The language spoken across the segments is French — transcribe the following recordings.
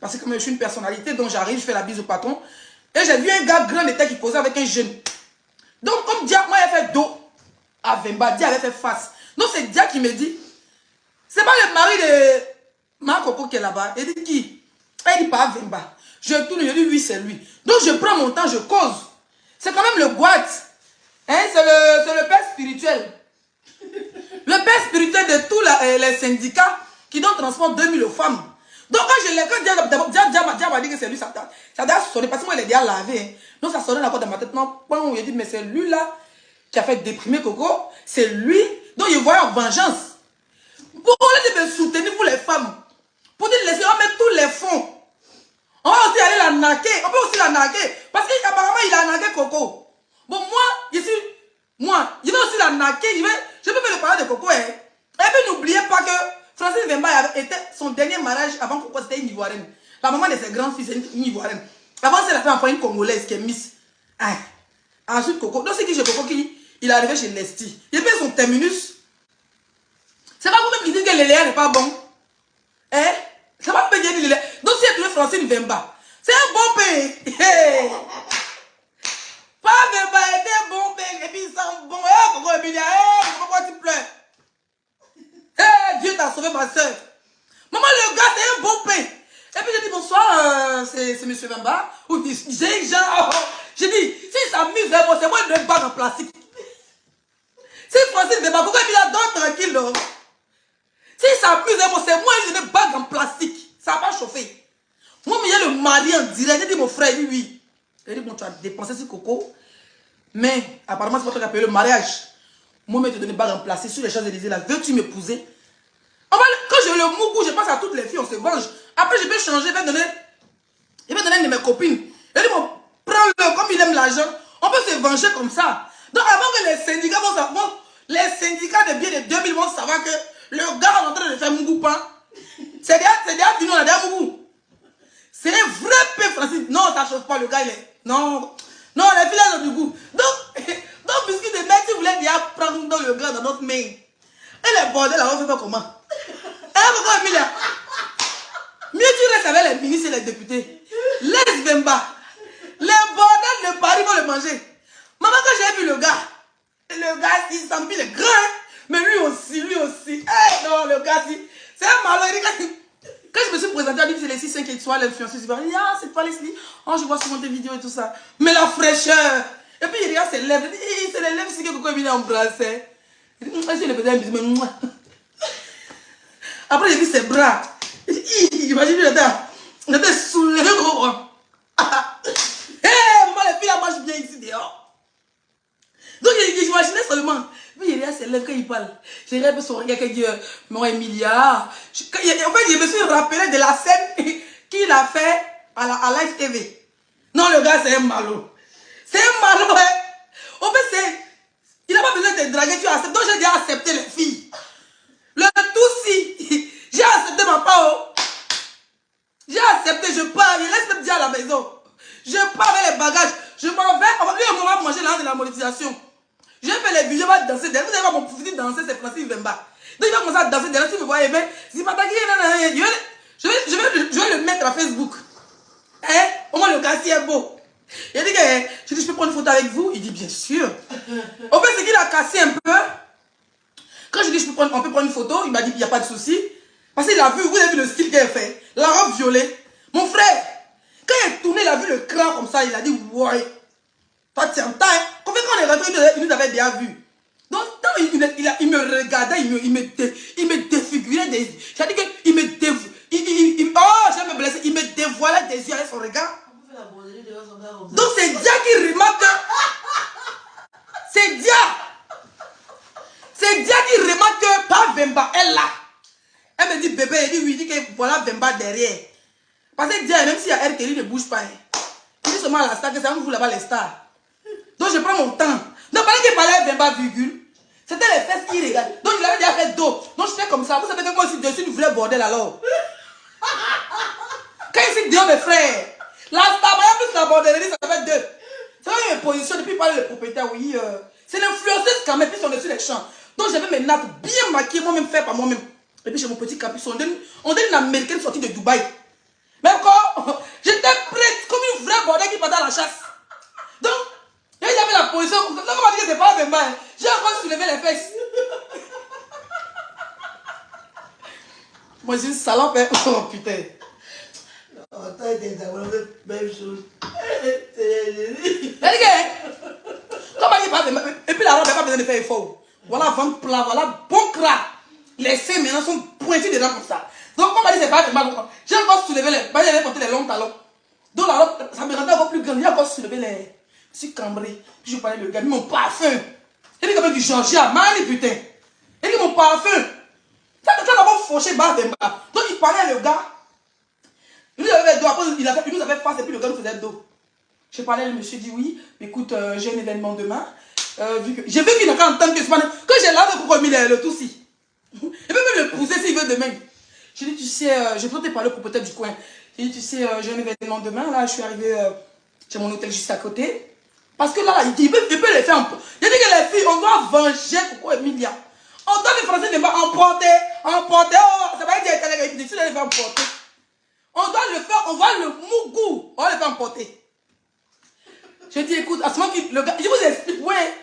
Parce que comme je suis une personnalité, donc j'arrive, je fais la bise au patron. Et j'ai vu un gars grand de tête qui posait avec un jeune. Donc comme Dia, moi il a fait dos à Vemba, Dia avait fait face. Donc c'est Dia qui me dit, c'est pas le mari de ma coco qui est là-bas. Il dit qui? Elle dit pas Vemba. Je tourne, je dis oui c'est lui. Donc je prends mon temps, je cause. C'est quand même le boîte. Hein, c'est le père spirituel. Le père spirituel de tous les syndicats qui donnent transport 2000 femmes. Donc quand Dia m'a dit que c'est lui, ça doit sonner. Parce que moi il est déjà lavé. Hein. Donc ça sonnait encore dans ma tête. Non, il dit mais c'est lui là qui a fait déprimer Coco. C'est lui. Donc il voyait en vengeance. Pour me soutenir pour les femmes. Pour dire laisser, on met tous les fonds. On va aussi aller la naquer. On peut aussi la naquer. Parce qu'apparemment il a naqué Coco. Bon moi, je vais aussi la naquer. Je peux faire le parler de Coco. Hein. Et puis n'oubliez pas que Francis Vemba était son dernier mariage avant Coco, c'était une Ivoirienne. La maman de ses grands fils, c'est une Ivoirienne. Avant, c'est la femme une Congolaise qui est Miss. Ah. Ensuite, Coco. Donc, c'est qui chez Coco qui il est arrivé chez Lesti. Il fait son terminus. C'est pas vous-même qui dites que l'Eléa n'est pas bon. Hein? C'est pas vous-même qui dites l'Eléa. Donc, si elle trouve Francine Vemba, c'est un bon pays. Hey. Pas Vemba était bon pays. Et puis, il sent bon. Eh, Coco Emilia, pourquoi tu pleures? Eh, Dieu t'a sauvé ma soeur. Maman, le gars, c'est un bon pays. Et puis, j'ai dit bonsoir, c'est M. Vemba. Ou j'ai Jean. J'ai dit, si ça s'amuse, c'est moi une bague en plastique. Si Francine Vemba, pourquoi il a donné tranquille, là? Si ça s'amuse, c'est moi une bague en plastique. Ça n'a pas chauffé. Moi, il y a le mari en direct. J'ai dit, mon frère, il dit oui. Il dit, bon, tu as dépensé sur Coco. Mais, apparemment, c'est pas toi qui as payé le mariage. Moi, je te donne une bague en plastique sur les Champs-Élysées, là. Veux-tu m'épouser? Quand j'ai le mougou, je pense à toutes les filles, on se venge. Après, je vais changer, il va donner une de mes copines. Il dit, bon, prends-le, comme il aime l'argent, on peut se venger comme ça. Donc, avant que les syndicats vont savoir, les syndicats de biens de 2000 vont savoir que le gars est en train de faire mougou pas. C'est déjà fini, on a déjà mougou. C'est un vrai père Francis. Non, ça ne chauffe pas, le gars, il est. Non, les filles, elles ont du goût. Donc, puisque des mecs, ils voulaient déjà prendre le gars dans notre main. Et les bordels, là, on fait pas comment? Pourquoi Emilia? Mieux tu restes avec les ministres et les députés. Laisse Vemba. Les bordels de Paris vont le manger. Maman, quand j'ai vu le gars, il s'en il est grand, hein? Mais lui aussi. Eh non, le gars, c'est un malheur. Quand je me suis présentée, elle dit c'est les 6-5 étoiles, l'influenceuse, il va dire, ah, c'est pas Leslie. Oh, je vois souvent tes vidéos et tout ça. Mais la fraîcheur. Et puis il regarde ses lèvres. Il dit, c'est les lèvres ici que Coco Emilia embrassait. Il dit, je le faisais un bisou, mais après, j'ai vu ses bras. Imagine, il était soulevé. Hé, maman, les filles, là, marchent bien ici dehors. Donc, j'imaginais seulement. Puis, il regarde ses lèvres quand il parle. J'ai regardé son regard qui dit, mon Emilia. En fait, je me suis rappelé de la scène qu'il a fait à Live TV. Non, le gars, c'est un malo. C'est un malo, hein. En fait, il n'a pas besoin de te draguer, tu acceptes. Donc, j'ai déjà accepté les filles. Le tout si, j'ai accepté ma part. J'ai accepté, je pars, je laisse même dire à la maison. Je pars avec les bagages, je m'en vais. Lui, on va manger là de la monétisation. Je vais faire les vidéos, je vais danser. Vous allez voir mon petit danser, c'est Francis Vemba. Donc il va commencer à danser derrière, si vous voyez, mais si pas je vais le mettre à Facebook. Hein? Au moins le quartier est beau. Il a dit que je peux prendre une photo avec vous? Il dit bien sûr. En fait, c'est qu'il a cassé un peu. Quand je dis on peut prendre une photo, il m'a dit qu'il n'y a pas de souci. Parce qu'il a vu, vous avez vu le style qu'il a fait. La robe violet. Mon frère, quand il a tourné, il a vu le cran comme ça, il a dit, ouais. Toi, tiens, quand on est rentré, il nous avait déjà vu. Donc, il me regardait, il me défigurait des yeux. J'ai dit qu'il me dévoilait. Oh, je vais me blesser. Il me dévoilait des yeux avec son regard. Donc, c'est Dia qui remarque. C'est Dia. C'est Dia qui remarque que pas Vemba est là. Elle me dit bébé, elle dit oui, il dit que voilà Vemba derrière. Parce que Dia, même si elle Kelly ne bouge pas, il dit seulement à la star que c'est vous là-bas les stars. Donc je prends mon temps. Donc pendant qu'il parlait Vemba virgule, c'était les fesses qui regardent. Donc il avait déjà fait dos. Donc je fais comme ça. Vous savez que moi aussi dessus, une vraie bordel alors. Quand il dit dehors mes frères, la star, plus la bordellerie, ça fait deux. C'est vrai une position depuis parler le propriétaire, oui. C'est l'influenceuse quand même, puis ils sont dessus les champs. Donc j'avais mes nattes bien maquillées, moi-même fait par moi-même. Et puis j'ai mon petit capuchon. On donne une américaine sortie de Dubaï. Mais encore, à la chasse. Donc, il y avait la position comme ça. Donc, on m'a dit que c'est pas Vemba. J'ai encore soulevé les fesses. Moi, je suis une salope. Oh putain. Non, toi, t'es d'abord la même chose. Comme on dit pas Vemba. Et puis la robe n'a pas besoin de faire effort. Voilà, ventre plat, voilà, bon crack. Les seins maintenant sont pointés dedans comme ça. Donc, comme on m'a dit, c'est pas Vemba. J'ai encore soulevé les. J'avais porté les longs talons. Donc, la robe, ça me rendait encore plus grande. J'ai encore soulevé les. Je suis cambré. Puis je parlais le gars, mon parfum. Il dit comme du Georgia, Mali putain. Il dit mon parfum. Ça d'abord fauché bas Vemba. Donc il parlait le gars. Lui avait dos, après il nous avait face et puis le gars nous faisait dos. Je parlais, le monsieur dit oui, écoute, j'ai un événement demain. J'ai vu qu'il n'a qu'à entendre que c'est pas. Quand j'ai lavé pourquoi il est le tout si. Il peut même le pousser s'il veut demain. Je dis, tu sais, je peux te parler pour peut-être du coin. J'ai dit, tu sais, j'ai un événement demain. Là, je suis arrivé chez mon hôtel juste à côté. Parce que là, il peut les faire un peu. Il a dit que les filles, on doit venger Coco Emilia. On doit les Français ne pas emporter. Oh, ça va dire que les filles les faire emporter. On doit le faire, on va le mougou. On va le faire emporter. Je dis, écoute, à ce moment le gars, je vous explique, ouais.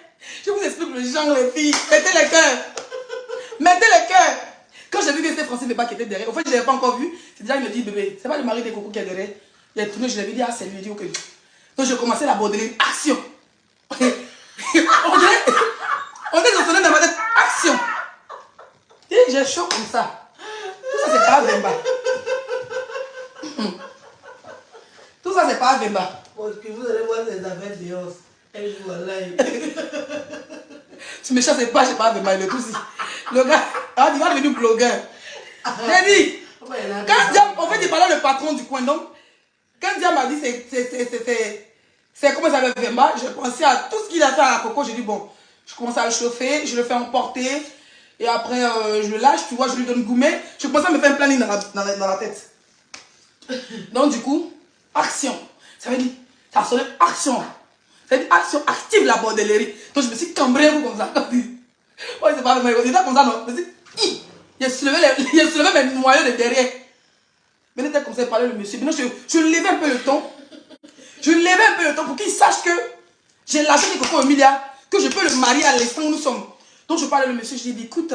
Je vous explique le genre, les filles. Mettez les cœurs. Mettez les cœurs. Quand j'ai vu que c'était Français Beba qui était derrière, au fait, je ne l'avais pas encore vu. C'est déjà, il me dit, bébé, c'est pas le mari de Coco qui est derrière. Il a tourné, je l'avais dit, ah, c'est lui, il dit, ok. Donc, je commençais à border action. on est sonné dans ma tête, action. Et j'ai chaud comme ça. Tout ça, c'est pas Vemba. Tout ça, c'est pas Vemba. Parce que vous allez voir les affaires dehors. Un jour en live. Tu me chasses pas, c'est pas Vemba, il est tout si. Le gars, il va devenir blogueur. J'ai dit, quand Diam, en fait, il parlait le patron du coin. Donc, quand Diam m'a dit, c'est comment ça s'appelle Vemba, je pensais à tout ce qu'il a fait à Coco. J'ai dit, bon, je commence à le chauffer, je le fais emporter. Et après, je le lâche, tu vois, je lui donne gourmet. Je commence à me faire un planning dans la tête. Donc, du coup, action. Ça veut dire, ça a sonné action. Ça veut dire action, active la bordellerie. Donc, je me suis cambré comme ça. Ouais, c'est pas vrai, il était comme ça, non. Je me suis dit, il a soulevé mes noyaux de derrière. Mais il était comme ça, il parlait le monsieur. Maintenant, je levais un peu le ton. Je levais un peu le ton pour qu'il sache que j'ai lâché des Coco Emilia, que je peux le marier à l'instant où nous sommes. Donc je parle au monsieur, je dis, écoute,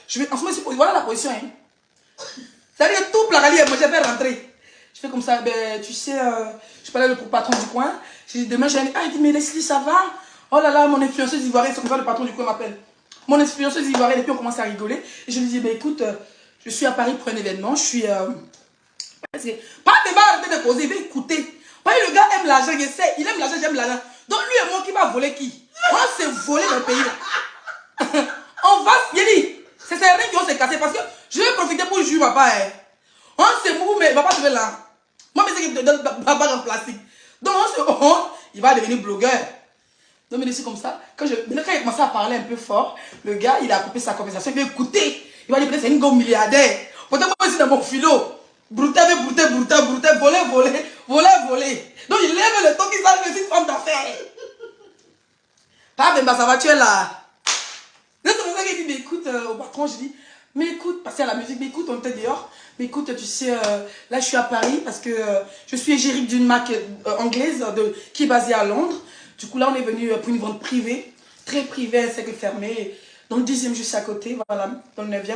je vais en ce moment, voilà la position. Hein. C'est-à-dire tout placali, moi j'ai fait rentrer. Je fais comme ça, ben tu sais, je parlais au patron du coin. Je dis, demain j'ai un. Ah, il dit, mais Leslie, ça va? Oh là là, mon influenceuse ivoirienne, c'est comme ça le patron du coin m'appelle. Mon influenceuse ivoirienne, et puis on commence à rigoler. Et je lui dis, ben écoute, je suis à Paris pour un événement, je suis. Parce que, pas de barre, arrêtez de poser, il va écouter. Parce que le gars aime l'argent, il sait, il aime l'argent, j'aime l'argent. Donc lui et moi, qui va voler qui? On s'est volé dans le pays là. On va, il dit, c'est ces règles qui vont se casser parce que je vais profiter pour jouer papa. Hein. On se mouve, mais il ne va pas se faire là. Moi, je sais qu'il te donne ma bague en plastique. Donc, il va devenir blogueur. Donc, mais c'est comme ça. Quand il commençait à parler un peu fort, le gars, il a coupé sa conversation, il va écouter. Il va dire, peut-être c'est une gomme milliardaire. Pourtant, moi aussi, dans mon philo, brouter, voler. Donc, il lève le ton qu'il s'en fait une femme d'affaires. Pas Vemba, ça va, tu es là. C'est pour ça qu'il dit, mais écoute, au patron, je dis, mais écoute, passer à la musique, mais écoute, on était dehors. Mais écoute, tu sais, là, je suis à Paris parce que je suis égérie d'une marque anglaise qui est basée à Londres. Du coup, là, on est venu pour une vente privée, très privée, un cercle fermé, dans le 10e juste à côté, voilà, dans le 9e.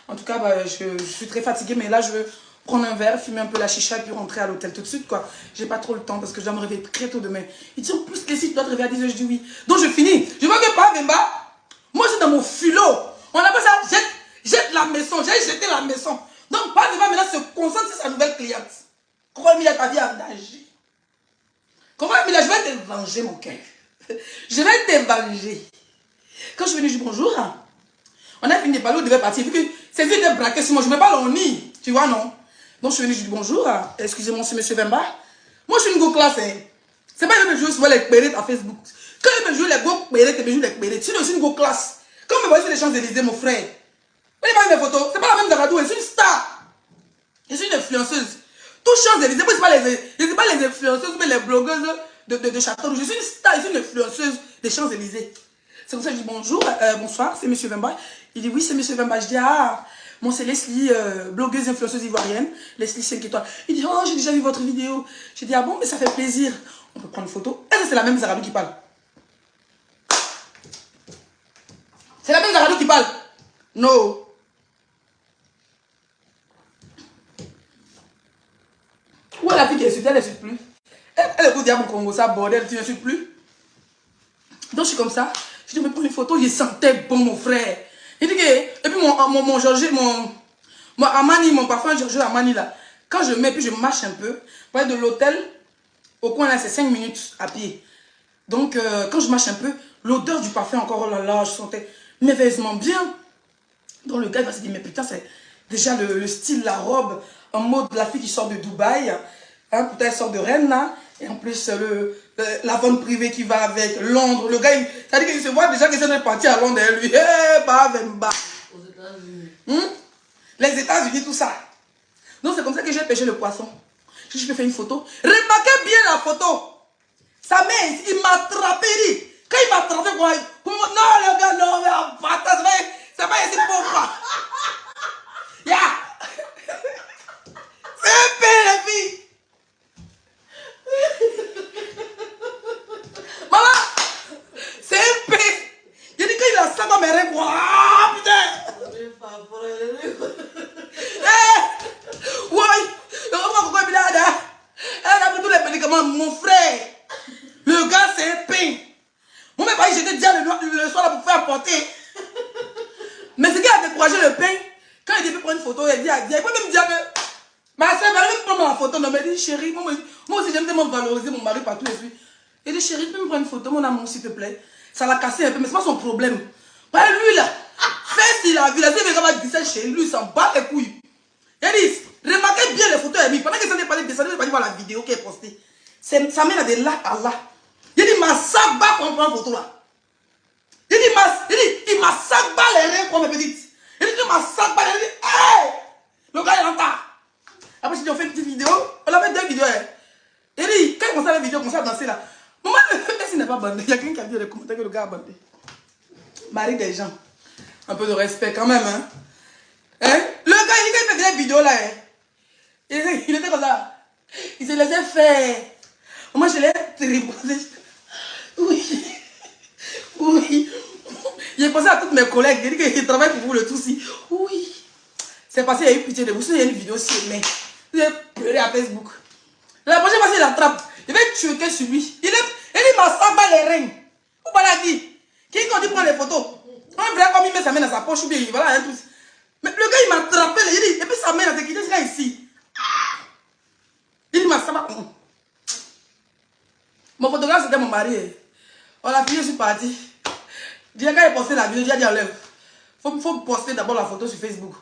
En tout cas, bah, je suis très fatiguée, mais là, je veux prendre un verre, fumer un peu la chicha et puis rentrer à l'hôtel tout de suite, quoi. J'ai pas trop le temps parce que je dois me réveiller très tôt demain. Il dit, en plus, Leslie, tu dois te réveiller à 10h, je dis oui. Donc, je finis. Je veux que pas Vemba. Moi, je suis dans mon philo. On appelle ça, jette la maison. J'ai jeté la maison. Donc, pas Vemba maintenant se concentre sur sa nouvelle cliente. Comment Emilia, ta vie en danger? Comment Emilia, je vais te venger, mon cœur. Je vais te venger. Quand je suis venue, je dis bonjour. On a fini de parler, on devait partir. Vu que ces yeux étaient braqués sur moi, je ne mets pas le nid. Tu vois, non? Donc, je suis venue, je dis bonjour. Excusez-moi, c'est monsieur Vemba. Moi, je suis une go classe. Hein. C'est pas que je joue souvent les pérettes à Facebook. Quand je me joue les go pérettes, je me joue les pérettes. Sinon, je suis une go classe. Quand je me vois sur les Champs-Élysées, mon frère. Vous voyez pas mes photos? C'est pas la même Dagadou, je suis une star. Je suis une influenceuse. Tout Champs-Élysées, je ne sais pas les influenceuses, mais les blogueuses de Châteauroux. Je suis une star, je suis une influenceuse des Champs-Élysées. C'est comme ça que je dis bonjour, bonsoir, c'est monsieur Vemba. Il dit oui, c'est monsieur Vemba. Je dis ah, moi c'est Leslie, blogueuse influenceuse ivoirienne, Leslie 5 étoiles. Il dit oh, j'ai déjà vu votre vidéo. Je dis ah bon, mais ça fait plaisir. On peut prendre une photo. Est-ce que c'est la même Zagadou qui parle? C'est la même Zagadou qui parle? Non. Où est la fille qui est sur elle ne suit plus? Elle écoute dire mon Congo, ça bordel, tu ne suis plus. Donc je suis comme ça. Je dis, mais pour une photo, il sentait bon, mon frère. Il dit que, et puis mon Georges, mon Amani, mon parfum Georges Amani là. Quand je mets, puis je marche un peu. Près de l'hôtel, au coin là, c'est 5 minutes à pied. Donc quand je marche un peu, l'odeur du parfum encore, oh là là, je sentais merveilleusement bien. Donc le gars il va se dire, mais putain, c'est déjà le style, la robe, en mode la fille qui sort de Dubaï. Hein, putain, elle sort de Rennes là. Et en plus, la vente privée qui va avec Londres. Le gars, ça dit qu'il se voit déjà que c'est de partir à Londres. Et lui, Aux États-Unis. Les États-Unis, tout ça. Donc c'est comme ça que j'ai pêché le poisson. Je peux faire une photo. Remarquez bien la photo. Sa mère, il m'a attrapé. Quand il m'a attrapé, quoi, non, le gars, non, mais ça va essayer pour moi. Yeah. C'est un peu, les filles. Maman, c'est un peu. Il dit qu'il a ça dans mes rêves. Ah, putain. Elle a pris tous les médicaments, mon frère. Le gars, c'est un pain. Mon mec, j'étais déjà le soir là pour faire porter. Mais ce qui a découragé le pain, quand il devait prendre une photo, il dit à Dia, il peut même dire que ma soeur, elle va même prendre ma photo. Non, mais il dit, chérie, moi aussi, j'aime tellement valoriser mon mari partout et puis. Il dit, chérie, tu peux me prendre une photo, mon amour, s'il te plaît. Ça l'a cassé un peu, mais c'est pas son problème. Ouais, lui là, fait s'il a vu, là, si il va dire ça chez lui, il s'en bat les couilles. Il dit, remarquez bien les photos, pendant que ça n'est pas descendu, il va voir la vidéo qui est postée. Ça mène à de là à là. Il dit, ma sac bat pour prendre photo là. Il dit, il m'a sac bat les reins pour mes petites. Il dit, ma sac bat les reins. Hey! Le gars, il entend. Après, si on fait une petite vidéo, on a fait 2 vidéos. Il dit, quand il commence à la vidéo, il commence à danser là. Maman, s'il n'est pas bandé, il y a quelqu'un qui a dit dans les commentaires que le gars a bandé. Marie des gens. Un peu de respect quand même, hein. Hein? Le gars, il fait des vidéos là, hein. Il était comme ça. Il se laissait faire. Moi, je l'ai reposé. Oui. Oui. J'ai pensé à toutes mes collègues. J'ai dit qu'ils travaillent pour vous le tout si. Oui. C'est passé, il y a eu pitié de vous. Il y a une vidéo sur mais j'ai pleuré à Facebook. La prochaine fois, il l'attrape. Il va tuer sur lui. Il m'a samba les reins. Vous m'avez dit. Qui qu'on dit prendre les photos? Un vrai comme il met sa main dans sa poche ou bien voilà un truc. Mais le gars il m'a attrapé, il dit, et puis sa main s'est quittée ici. Il dit, ça va. Mon photographe c'était mon mari. On a fini, je suis parti. Quand il a posté la vidéo, j'ai dit enlève. Faut poster d'abord la photo sur Facebook.